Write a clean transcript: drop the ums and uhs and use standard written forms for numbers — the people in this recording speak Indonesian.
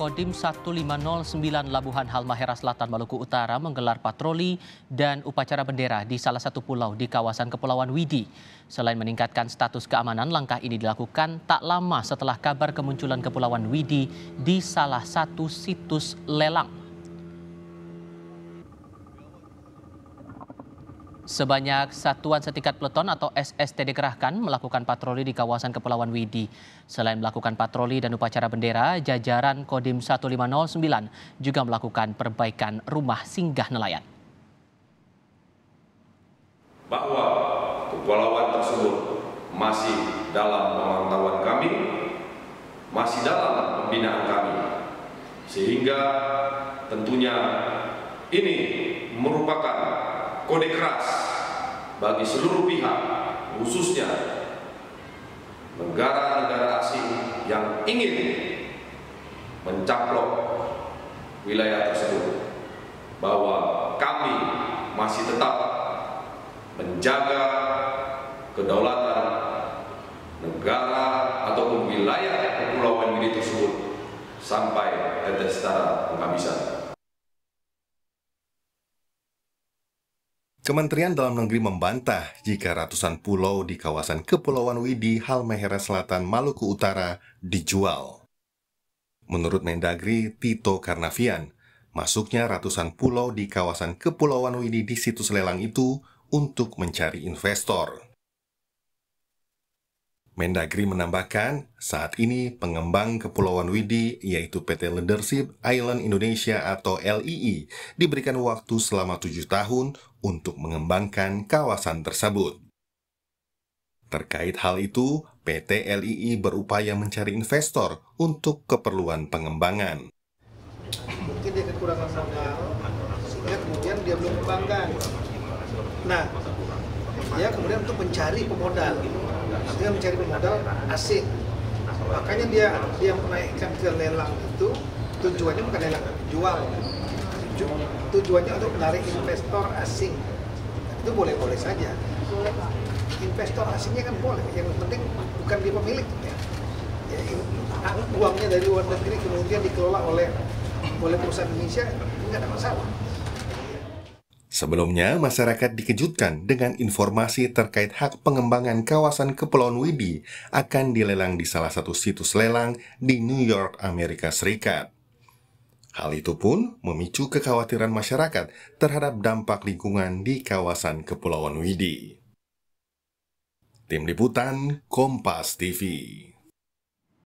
Kodim 1509 Labuhan Halmahera Selatan, Maluku Utara menggelar patroli dan upacara bendera di salah satu pulau di kawasan Kepulauan Widi. Selain meningkatkan status keamanan, langkah ini dilakukan tak lama setelah kabar kemunculan Kepulauan Widi di salah satu situs lelang. Sebanyak satuan setingkat peleton atau SST dikerahkan melakukan patroli di kawasan Kepulauan Widi. Selain melakukan patroli dan upacara bendera, jajaran Kodim 1509 juga melakukan perbaikan rumah singgah nelayan. Bahwa kepulauan tersebut masih dalam pemantauan kami, masih dalam pembinaan kami, sehingga tentunya ini merupakan kode keras bagi seluruh pihak, khususnya negara-negara asing yang ingin mencaplok wilayah tersebut, bahwa kami masih tetap menjaga kedaulatan negara ataupun wilayah Kepulauan Widi tersebut sampai tetes darah penghabisan. Kementerian Dalam Negeri membantah jika ratusan pulau di kawasan Kepulauan Widi, Halmahera Selatan, Maluku Utara dijual. Menurut Mendagri Tito Karnavian, masuknya ratusan pulau di kawasan Kepulauan Widi di situs lelang itu untuk mencari investor. Mendagri menambahkan, saat ini pengembang Kepulauan Widi, yaitu PT Leadership Island Indonesia atau LII, diberikan waktu selama 7 tahun untuk mengembangkan kawasan tersebut. Terkait hal itu, PT LII berupaya mencari investor untuk keperluan pengembangan. Mungkin dia kekurangan modal, sehingga kemudian dia belum mengembangkan. Nah, dia kemudian untuk mencari pemodal. Dia mencari pemodal asing, makanya dia menaikkan ke lelang itu. Tujuannya bukan lelang jual, tujuannya untuk menarik investor asing. Itu boleh-boleh saja, investor asingnya kan boleh, yang penting bukan dia pemilik ya. Uangnya dari luar negeri kemudian dikelola oleh perusahaan Indonesia, nggak ada masalah. Sebelumnya, masyarakat dikejutkan dengan informasi terkait hak pengembangan kawasan Kepulauan Widi akan dilelang di salah satu situs lelang di New York, Amerika Serikat. Hal itu pun memicu kekhawatiran masyarakat terhadap dampak lingkungan di kawasan Kepulauan Widi. Tim Liputan Kompas TV.